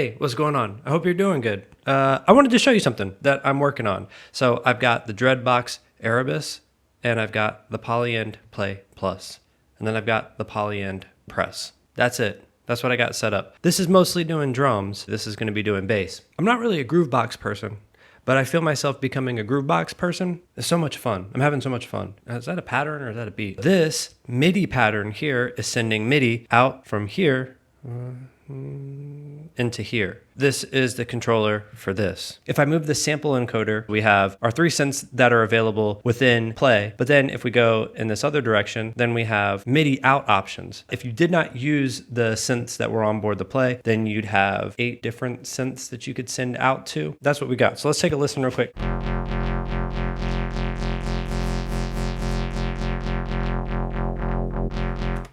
Hey, what's going on? I hope you're doing good. I wanted to show you something that I'm working on. So I've got the Dreadbox Erebus, and I've got the Polyend Plus, and then I've got the Polyend Press. That's it. That's what I got set up. This is mostly doing drums. This is going to be doing bass. I'm not really a groovebox person, but I feel myself becoming a groovebox person. It's so much fun. I'm having so much fun. Is that a pattern or is that a beat? This MIDI pattern here is sending MIDI out from here into here. This is the controller for this. If I move the sample encoder, we have our 3 synths that are available within play. But then if we go in this other direction, then we have MIDI out options. If you did not use the synths that were on board the play, then you'd have 8 different synths that you could send out to. That's what we got. So let's take a listen real quick.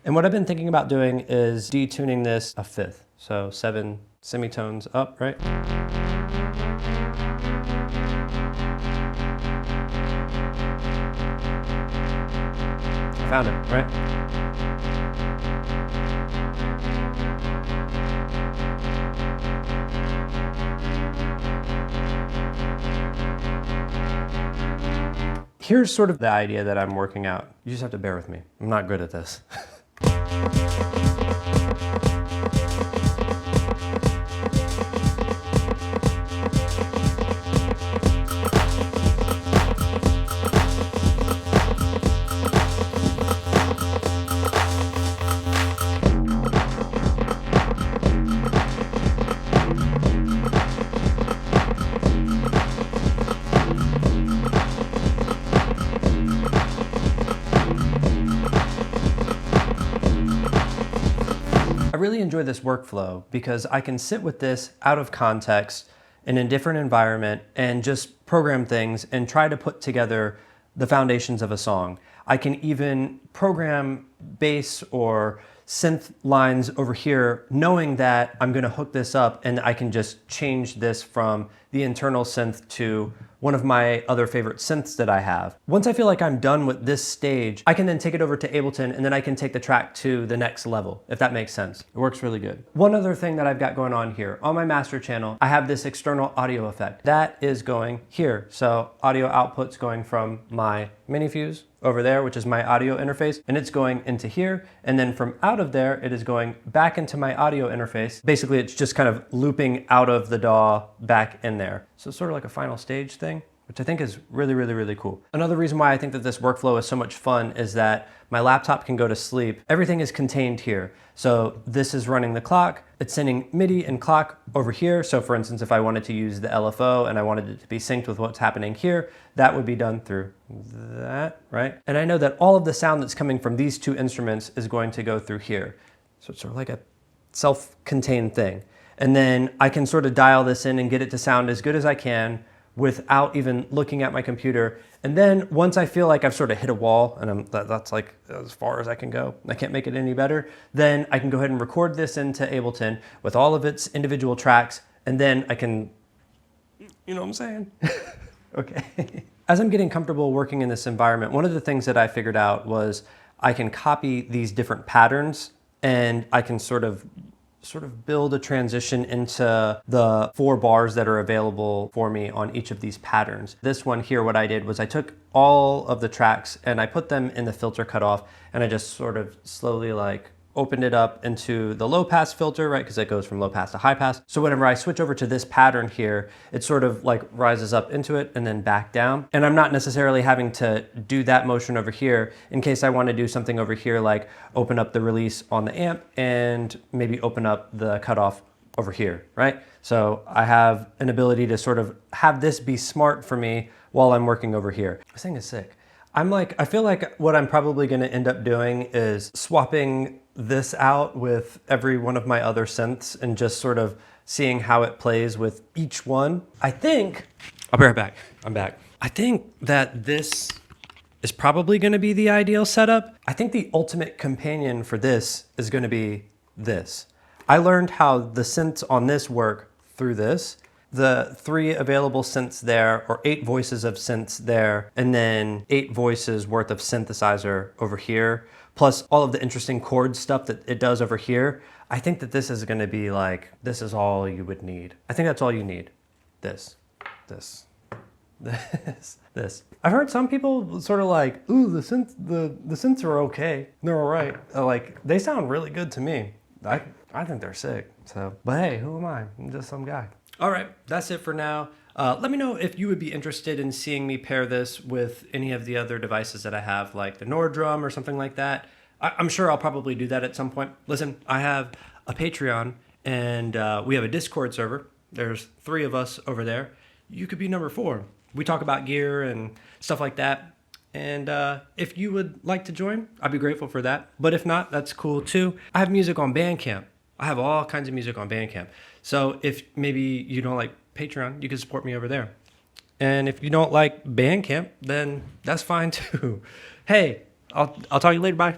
And what I've been thinking about doing is detuning this a fifth. So 7 semitones up, right? I found it, right? Here's sort of the idea that I'm working out. You just have to bear with me. I'm not good at this. I really enjoy this workflow because I can sit with this out of context in a different environment and just program things and try to put together the foundations of a song. I can even program bass or synth lines over here knowing that I'm going to hook this up and I can just change this from the internal synth to one of my other favorite synths that I have. Once I feel like I'm done with this stage, I can then take it over to Ableton and then I can take the track to the next level, if that makes sense. It works really good. One other thing that I've got going on here, on my master channel, I have this external audio effect. That is going here. So audio output's going from my mini fuse over there, which is my audio interface, and it's going into here. And then from out of there, it is going back into my audio interface. Basically, it's just kind of looping out of the DAW back in there. So it's sort of like a final stage thing, which I think is really, really, really cool. Another reason why I think that this workflow is so much fun is that my laptop can go to sleep. Everything is contained here. So this is running the clock. It's sending MIDI and clock over here. So for instance, if I wanted to use the LFO and I wanted it to be synced with what's happening here, that would be done through that, right? And I know that all of the sound that's coming from these 2 instruments is going to go through here. So it's sort of like a self-contained thing. And then I can sort of dial this in and get it to sound as good as I can without even looking at my computer. And then once I feel like I've sort of hit a wall and that's like as far as I can go, I can't make it any better, then I can go ahead and record this into Ableton with all of its individual tracks, and then I can, you know what I'm saying? Okay. As I'm getting comfortable working in this environment, one of the things that I figured out was I can copy these different patterns and I can sort of build a transition into the 4 bars that are available for me on each of these patterns. This one here, what I did was I took all of the tracks and I put them in the filter cutoff, and I just sort of slowly like opened it up into the low pass filter, right? Because it goes from low pass to high pass. So whenever I switch over to this pattern here, it sort of like rises up into it and then back down. And I'm not necessarily having to do that motion over here in case I want to do something over here, like open up the release on the amp and maybe open up the cutoff over here, right? So I have an ability to sort of have this be smart for me while I'm working over here. This thing is sick. I feel like what I'm probably going to end up doing is swapping this out with every one of my other synths and just sort of seeing how it plays with each one. I'll be right back. I'm back. I think that this is probably going to be the ideal setup. I think the ultimate companion for this is going to be this. I learned how the synths on this work through this, the 3 available synths there, or 8 voices of synths there, and then 8 voices worth of synthesizer over here, plus all of the interesting chord stuff that it does over here, I think that this is going to be like, this is all you would need. I think that's all you need. This. I've heard some people sort of like, ooh, the synths are okay. They're all right. Like, they sound really good to me. I think they're sick. So, but hey, who am I? I'm just some guy. All right, that's it for now. Let me know if you would be interested in seeing me pair this with any of the other devices that I have, like the Nord drum or something like that. I'm sure I'll probably do that at some point. Listen, I have a Patreon and we have a Discord server. There's 3 of us over there. You could be number 4. We talk about gear and stuff like that. And if you would like to join, I'd be grateful for that. But if not, that's cool too. I have music on Bandcamp. I have all kinds of music on Bandcamp. So if maybe you don't like Patreon, you can support me over there. And if you don't like Bandcamp, then that's fine too. Hey, I'll talk to you later. Bye.